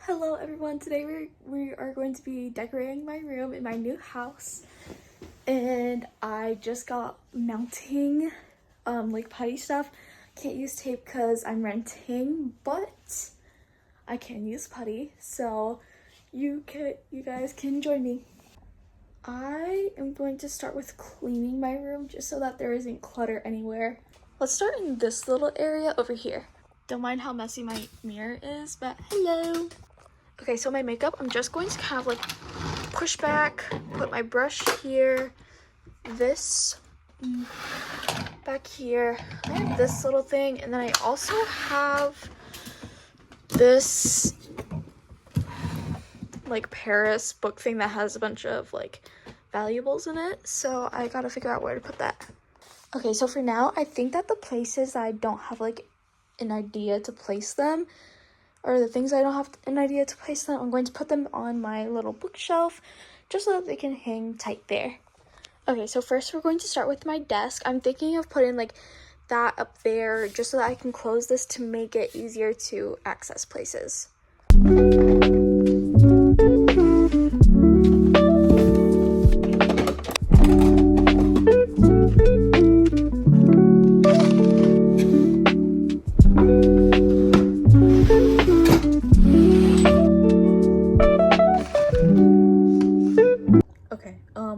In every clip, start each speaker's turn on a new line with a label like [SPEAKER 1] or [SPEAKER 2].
[SPEAKER 1] Hello everyone, today we are going to be decorating my room in my new house, and I just got mounting like putty stuff. Can't use tape because I'm renting, but I can use putty, so you guys can join me. I am going to start with cleaning my room just so that there isn't clutter anywhere. Let's start in this little area over here. Don't mind how messy my mirror is, but hello. Okay, so my makeup, I'm just going to kind of like push back, put my brush here, this back here. I have this little thing, and then I also have this like Paris book thing that has a bunch of like valuables in it, so I gotta figure out where to put that. Okay, so for now, I think that the places that I don't have like an idea to place them, or the things I don't have an idea to place them, I'm going to put them on my little bookshelf just so that they can hang tight there. Okay, so first we're going to start with my desk. I'm thinking of putting like that up there just so that I can close this to make it easier to access places.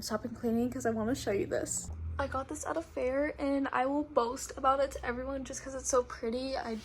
[SPEAKER 1] Stopping cleaning because I want to show you this. I got this at a fair and I will boast about it to everyone just because it's so pretty. I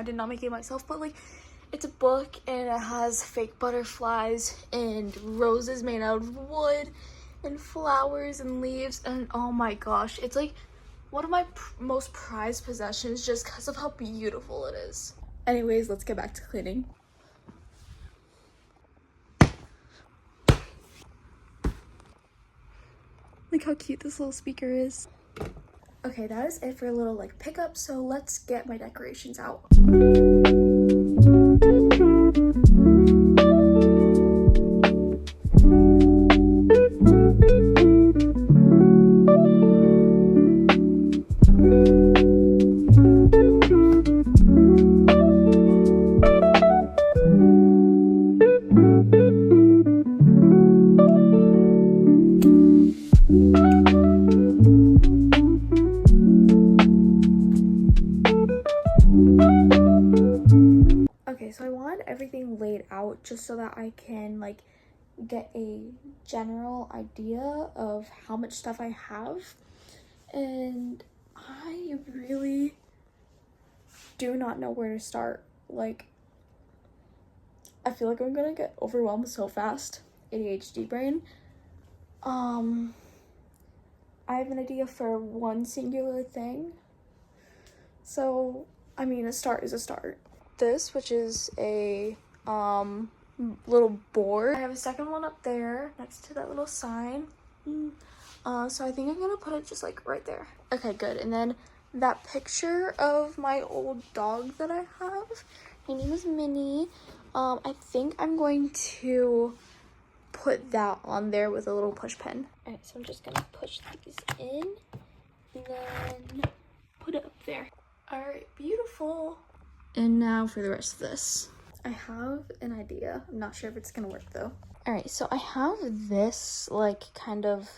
[SPEAKER 1] did not make it myself, but like it's a book and it has fake butterflies and roses made out of wood and flowers and leaves, and oh my gosh, it's like one of my most prized possessions just because of how beautiful it is. Anyways, let's get back to cleaning. Look how cute this little speaker is. Okay, that is it for a little like pickup, so let's get my decorations out. Okay, so I want everything laid out just so that I can like get a general idea of how much stuff I have, and I really do not know where to start. Like, I feel like I'm gonna get overwhelmed so fast. ADHD brain. I have an idea for one singular thing, so I mean, a start is a start. This, which is a little board. I have a second one up there next to that little sign. So I think I'm gonna put it just like right there. Okay, good. And then that picture of my old dog that I have, her name is Minnie. I think I'm going to put that on there with a little push pin. Alright, so I'm just gonna push these in and then put it up there. Alright, beautiful. And now for the rest of this. I have an idea. I'm not sure if it's gonna work though. Alright, so I have this like kind of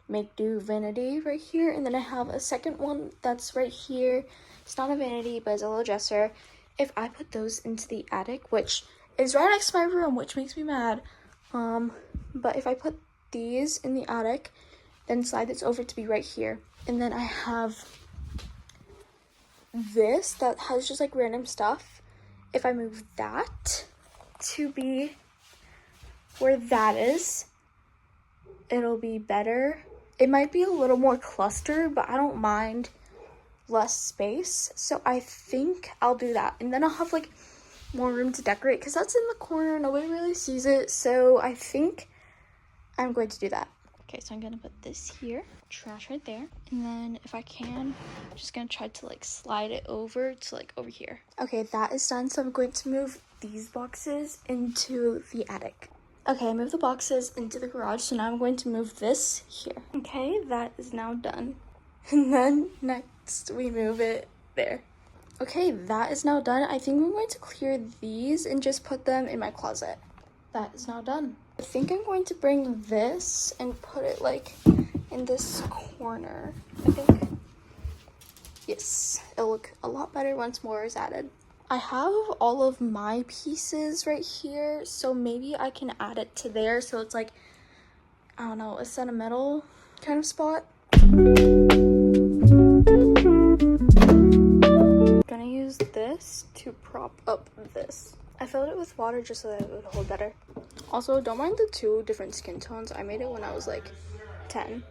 [SPEAKER 1] make do vanity right here, and then I have a second one that's right here. It's not a vanity, but it's a little dresser. If I put those into the attic, which is right next to my room, which makes me mad, but if I put these in the attic, then slide this over to be right here, and then I have this that has just like random stuff. If I move that to be where that is, it'll be better. It might be a little more clustered, but I don't mind less space, so I think I'll do that, and then I'll have like more room to decorate because that's in the corner, nobody really sees it, so I think I'm going to do that. Okay, so I'm gonna put this here, trash right there, and then if I can, I'm just gonna try to like slide it over to like over here. Okay, that is done, so I'm going to move these boxes into the attic. Okay, I moved the boxes into the garage, so now I'm going to move this here. Okay, that is now done. And then next we move it there. Okay, that is now done. I think I'm going to clear these and just put them in my closet. That is now done. I think I'm going to bring this and put it like in this corner. I think, yes, it'll look a lot better once more is added. I have all of my pieces right here, so maybe I can add it to there so it's like, I don't know, a sentimental kind of spot. Gonna use this to prop up this. I filled it with water just so that it would hold better. Also, don't mind the 2 different skin tones. I made it when I was like 10.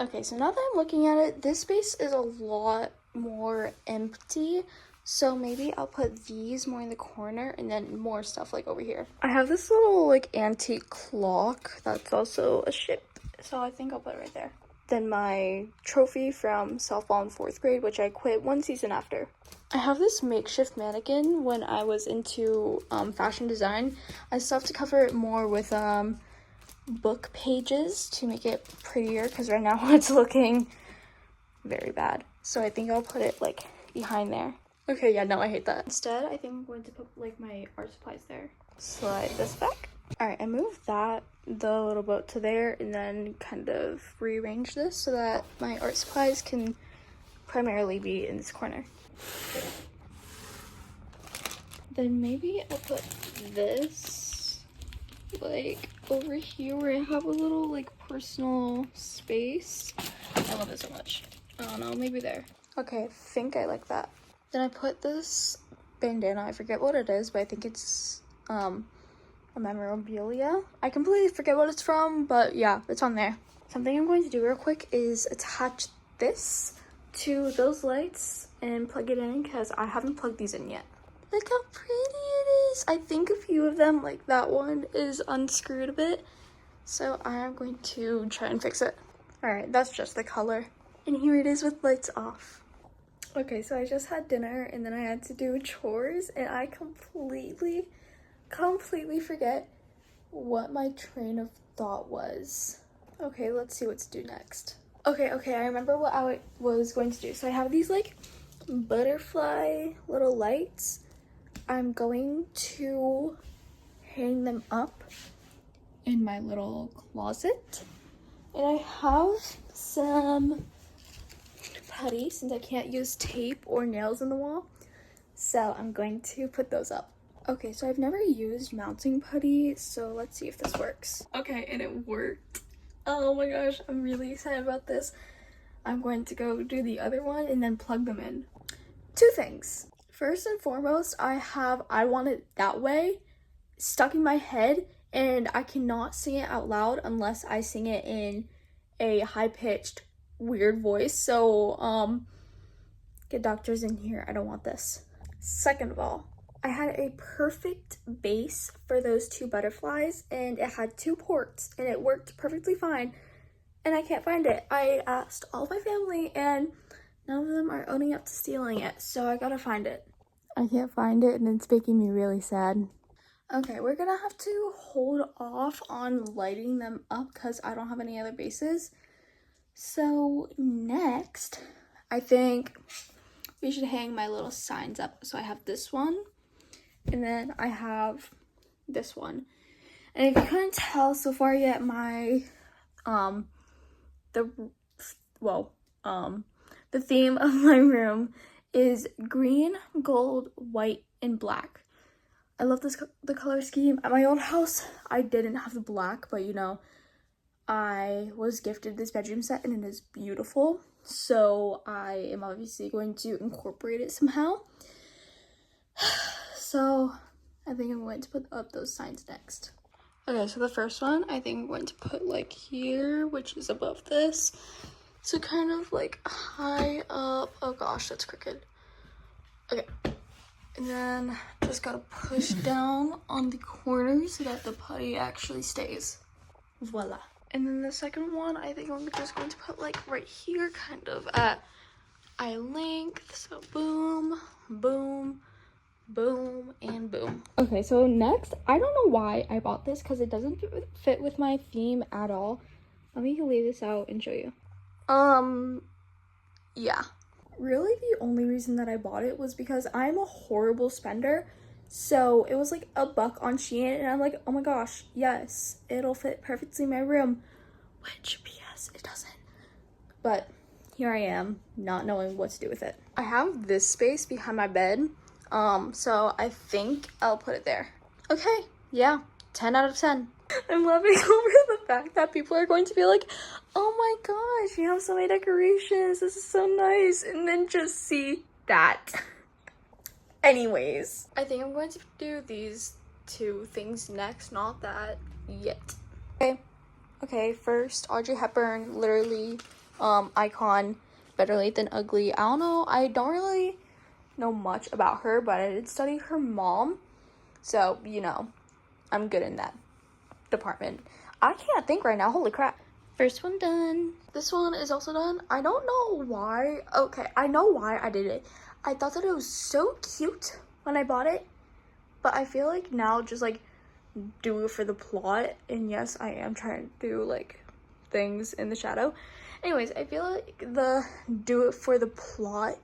[SPEAKER 1] Okay, so now that I'm looking at it, this space is a lot more empty. So maybe I'll put these more in the corner and then more stuff like over here. I have this little like antique clock that's also a ship. So I think I'll put it right there. Then my trophy from softball in 4th grade, which I quit 1 season after. I have this makeshift mannequin when I was into fashion design. I still have to cover it more with book pages to make it prettier because right now it's looking very bad. So I think I'll put it like behind there. Okay, yeah, no, I hate that. Instead, I think I'm going to put like my art supplies there. Slide this back. All right, I moved the little boat to there and then kind of rearrange this so that my art supplies can primarily be in this corner. Then maybe I'll put this like over here where I have a little like personal space. I love it so much. I don't know, maybe there. Okay, I think I like that. Then I put this bandana, I forget what it is, but I think it's a memorabilia. I completely forget what it's from, but yeah, it's on there. Something I'm going to do real quick is attach this to those lights and plug it in because I haven't plugged these in yet. Look how pretty it is. I think a few of them, like that one, is unscrewed a bit. So I'm going to try and fix it. All right, that's just the color. And here it is with lights off. Okay, so I just had dinner and then I had to do chores and I completely forget what my train of thought was. Okay, let's see what to do next. Okay, I remember what I was going to do. So I have these like butterfly little lights. I'm going to hang them up in my little closet. And I have some putty since I can't use tape or nails in the wall. So I'm going to put those up. Okay, so I've never used mounting putty, so let's see if this works. Okay, and it worked. Oh my gosh, I'm really excited about this. I'm going to go do the other one and then plug them in. 2 things. First and foremost, I Want It That Way stuck in my head and I cannot sing it out loud unless I sing it in a high-pitched weird voice. So get doctors in here. I don't want this. Second of all, I had a perfect base for those 2 butterflies and it had 2 ports and it worked perfectly fine and I can't find it. I asked all my family and none of them are owning up to stealing it, so I gotta find it. I can't find it and it's making me really sad. Okay, we're gonna have to hold off on lighting them up because I don't have any other bases. So next, I think we should hang my little signs up. So I have this one, and then I have this one. And if you couldn't tell so far yet, my the theme of my room is green, gold, white, and black. I love the color scheme. At my old house, I didn't have the black, but you know, I was gifted this bedroom set and it is beautiful. So I am obviously going to incorporate it somehow. So I think I'm going to put up those signs next. Okay, so the first one I think I'm going to put like here, which is above this. So kind of like high up. Oh gosh, that's crooked. Okay. And then just gotta push down on the corner so that the putty actually stays. Voila. And then the second one, I think I'm just going to put like right here, kind of at eye length. So boom, boom, boom, and boom. Okay, so next, I don't know why I bought this because it doesn't fit with my theme at all. Let me leave this out and show you. Yeah. Really, the only reason that I bought it was because I'm a horrible spender. So it was like $1 on Shein, and I'm like, oh my gosh, yes, it'll fit perfectly in my room. Which, P.S., it doesn't. But here I am, not knowing what to do with it. I have this space behind my bed, so I think I'll put it there. Okay, yeah, 10 out of 10. I'm loving over the fact that people are going to be like, oh my gosh, you have so many decorations, this is so nice, and then just see that. Anyways, I think I'm going to do these two things next, not that yet. Okay, first, Audrey Hepburn, literally, icon, better late than ugly. I don't really know much about her, but I did study her mom, so, you know, I'm good in that department. I can't think right now, holy crap. First one done. This one is also done. I don't know why. Okay, I know why I did it. I thought that it was so cute when I bought it, but I feel like now just like do it for the plot, and yes, I am trying to do like things in the shadow. Anyways, I feel like the do it for the plot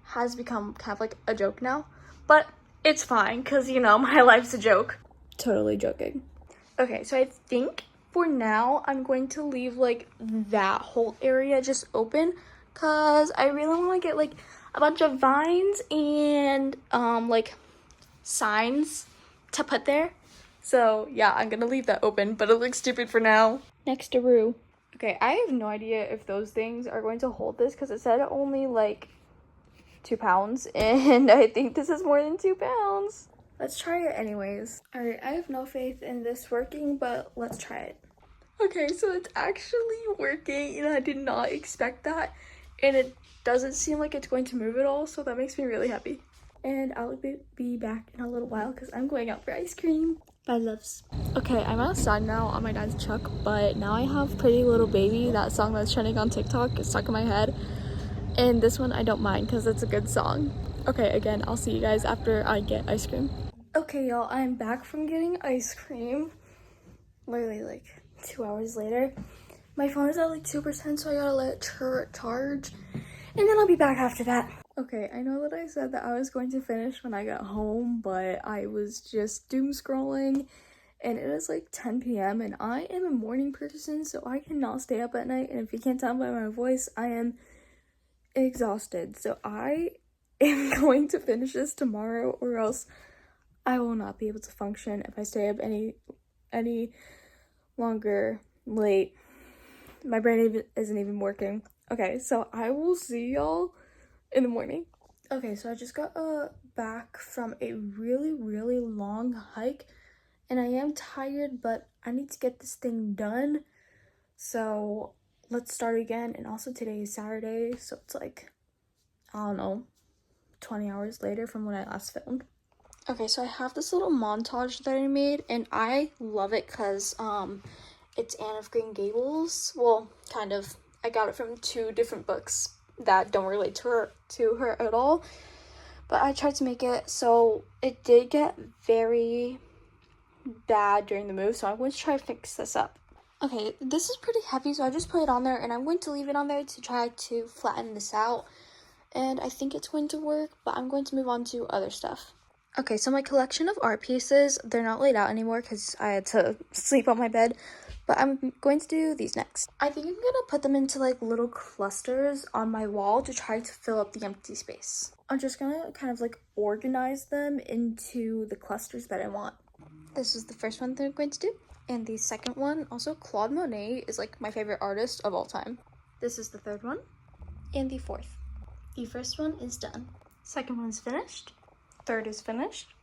[SPEAKER 1] has become kind of like a joke now, but it's fine because, you know, my life's a joke. Totally joking. Okay, so I think for now I'm going to leave like that whole area just open because I really want to get like a bunch of vines and like signs to put there. So yeah, I'm gonna leave that open, but it looks stupid for now. Next to Rue. Okay, I have no idea if those things are going to hold this because it said only like 2 pounds, and I think this is more than 2 pounds. Let's try it anyways. All right, I have no faith in this working, but let's try it. Okay, so it's actually working, and I did not expect that, and it doesn't seem like it's going to move at all, so that makes me really happy. And I'll be back in a little while because I'm going out for ice cream. Bye, loves. Okay, I'm outside now on my dad's truck, but now I have Pretty Little Baby, that song that's trending on TikTok. It's stuck in my head, and this one I don't mind because it's a good song. Okay, again, I'll see you guys after I get ice cream. Okay, y'all, I'm back from getting ice cream. Literally like 2 hours later. My phone is at like 2%, so I gotta let it charge, and then I'll be back after that. Okay, I know that I said that I was going to finish when I got home, but I was just doom scrolling, and it is like 10 p.m. and I am a morning person, so I cannot stay up at night, and if you can't tell by my voice, I am exhausted. So I am going to finish this tomorrow, or else I will not be able to function if I stay up any longer late. My brain isn't even working. Okay, so I will see y'all in the morning. Okay, so I just got back from a really long hike, and I am tired, but I need to get this thing done. So let's start again. And also today is Saturday, so it's like, I don't know, 20 hours later from when I last filmed. Okay, so I have this little montage that I made, and I love it because it's Anne of Green Gables. Well, kind of. I got it from 2 different books that don't relate to her at all, but I tried to make it so it did get very bad during the move, so I'm going to try to fix this up. Okay, this is pretty heavy, so I just put it on there, and I'm going to leave it on there to try to flatten this out, and I think it's going to work, but I'm going to move on to other stuff. Okay, so my collection of art pieces, they're not laid out anymore because I had to sleep on my bed, but I'm going to do these next. I think I'm going to put them into like little clusters on my wall to try to fill up the empty space. I'm just going to kind of like organize them into the clusters that I want. This is the first one that I'm going to do. And the second one, also Claude Monet, is like my favorite artist of all time. This is the third one. And the fourth. The first one is done. Second one's finished. Third is finished,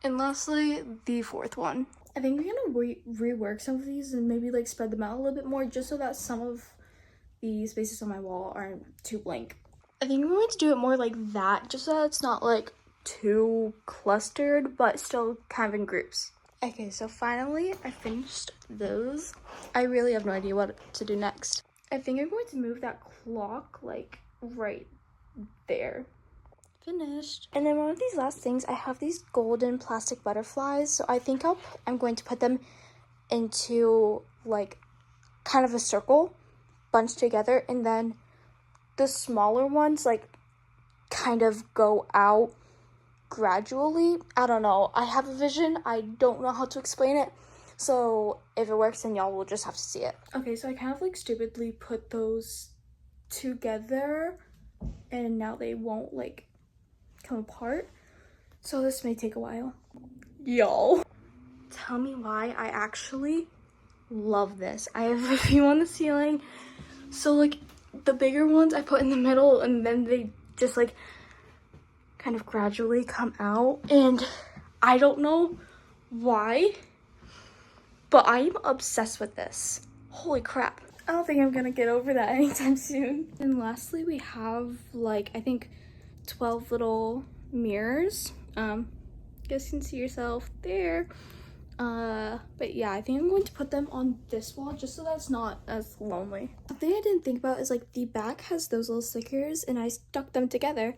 [SPEAKER 1] and lastly the fourth one. I think we're gonna rework some of these and maybe like spread them out a little bit more, just so that some of the spaces on my wall aren't too blank. I think I'm going to do it more like that, just so that it's not like too clustered, but still kind of in groups. Okay, so finally I finished those. I really have no idea what to do next. I think I'm going to move that clock like right there. Finished. And then one of these last things, I have these golden plastic butterflies, so I think I'm going to put them into like kind of a circle bunched together, and then the smaller ones like kind of go out gradually. I don't know. I have a vision. I don't know how to explain it. So if it works, then y'all will just have to see it. Okay, so I kind of like stupidly put those together and now they won't like come apart. So this may take a while. Y'all, tell me why I actually love this. I have a few on the ceiling. So like the bigger ones I put in the middle and then they just like kind of gradually come out, and I don't know why, but I am obsessed with this. Holy crap. I don't think I'm gonna get over that anytime soon. And lastly, we have like, I think 12 little mirrors. Guess you can see yourself there. But yeah, I think I'm going to put them on this wall just so that's not as lonely. The thing I didn't think about is like the back has those little stickers and I stuck them together,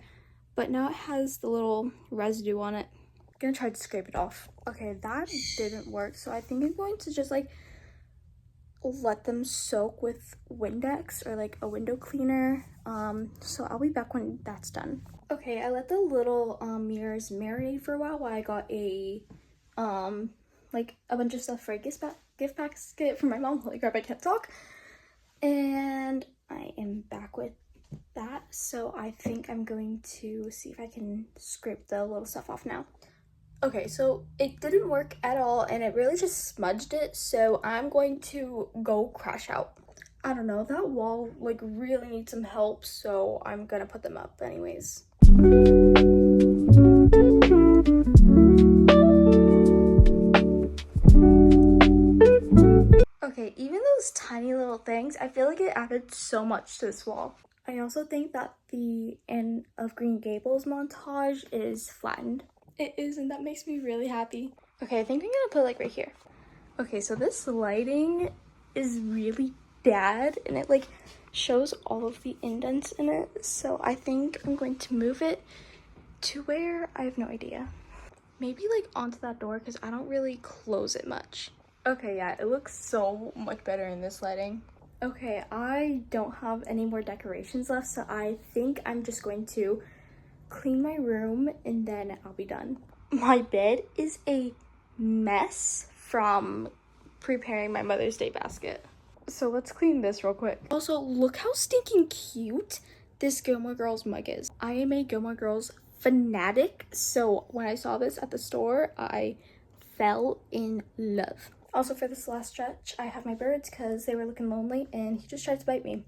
[SPEAKER 1] but now it has the little residue on it. I'm gonna try to scrape it off. Okay, that didn't work, so I think I'm going to just like let them soak with Windex or like a window cleaner. So I'll be back when that's done. Okay, I let the little mirrors marinate for a while I got a like a bunch of stuff for a gift basket for my mom. Holy crap, I can't talk. And I am back with that, so I think I'm going to see if I can scrape the little stuff off now. Okay, so it didn't work at all and it really just smudged it, so I'm going to go crash out. I don't know, that wall like really needs some help, so I'm gonna put them up anyways. Okay, even those tiny little things, I feel like it added so much to this wall. I also think that the end of Green Gables montage is flattened. It is, and that makes me really happy. Okay, I think I'm gonna put it like right here. Okay, so this lighting is really bad and it like shows all of the indents in it. So I think I'm going to move it to where, I have no idea. Maybe like onto that door because I don't really close it much. Okay, yeah, it looks so much better in this lighting. Okay, I don't have any more decorations left, so I think I'm just going to clean my room and then I'll be done. My bed is a mess from preparing my Mother's Day basket. So let's clean this real quick. Also, look how stinking cute this Gilmore Girls mug is. I am a Gilmore Girls fanatic, so when I saw this at the store, I fell in love. Also, for this last stretch, I have my birds because they were looking lonely and he just tried to bite me.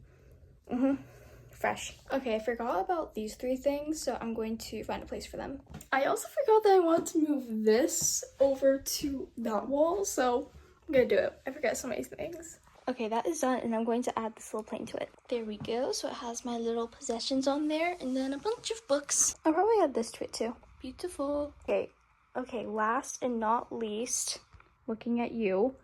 [SPEAKER 1] Fresh. Okay, I forgot about these three things, so I'm going to find a place for them. I also forgot that I want to move this over to that wall, so I'm gonna do it. I forgot so many things. Okay, that is done, and I'm going to add this little plane to it. There we go. So it has my little possessions on there, and then a bunch of books. I'll probably add this to it too. Beautiful. Okay, last and not least, looking at you,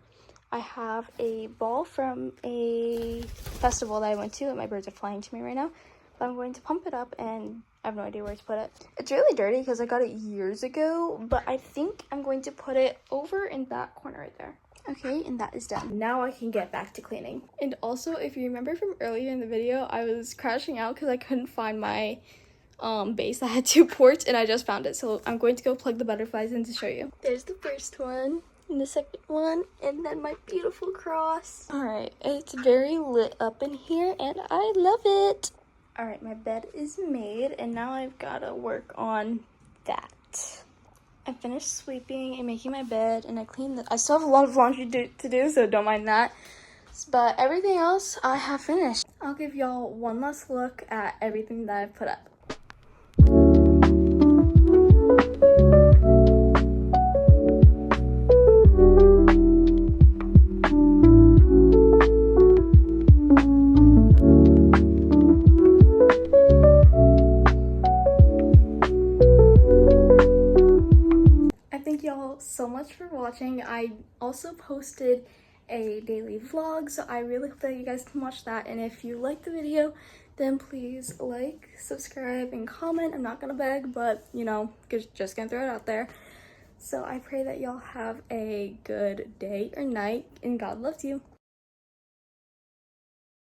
[SPEAKER 1] I have a ball from a festival that I went to, and my birds are flying to me right now. But I'm going to pump it up, and I have no idea where to put it. It's really dirty because I got it years ago, but I think I'm going to put it over in that corner right there. Okay, and that is done. Now I can get back to cleaning. And also, if you remember from earlier in the video, I was crashing out because I couldn't find my base that had 2 ports, and I just found it. So I'm going to go plug the butterflies in to show you. There's the first one, and the second one, and then my beautiful cross. All right, it's very lit up in here, and I love it. All right, my bed is made, and now I've got to work on that. I finished sweeping and making my bed, and I cleaned it. I still have a lot of laundry to do, so don't mind that. But everything else I have finished. I'll give y'all one last look at everything that I've put up. Y'all so much for watching. I also posted a daily vlog, so I really hope that you guys can watch that. And if you like the video, then please like, subscribe, and comment. I'm not gonna beg, but you know, just gonna throw it out there. So I pray that y'all have a good day or night, and God loves you.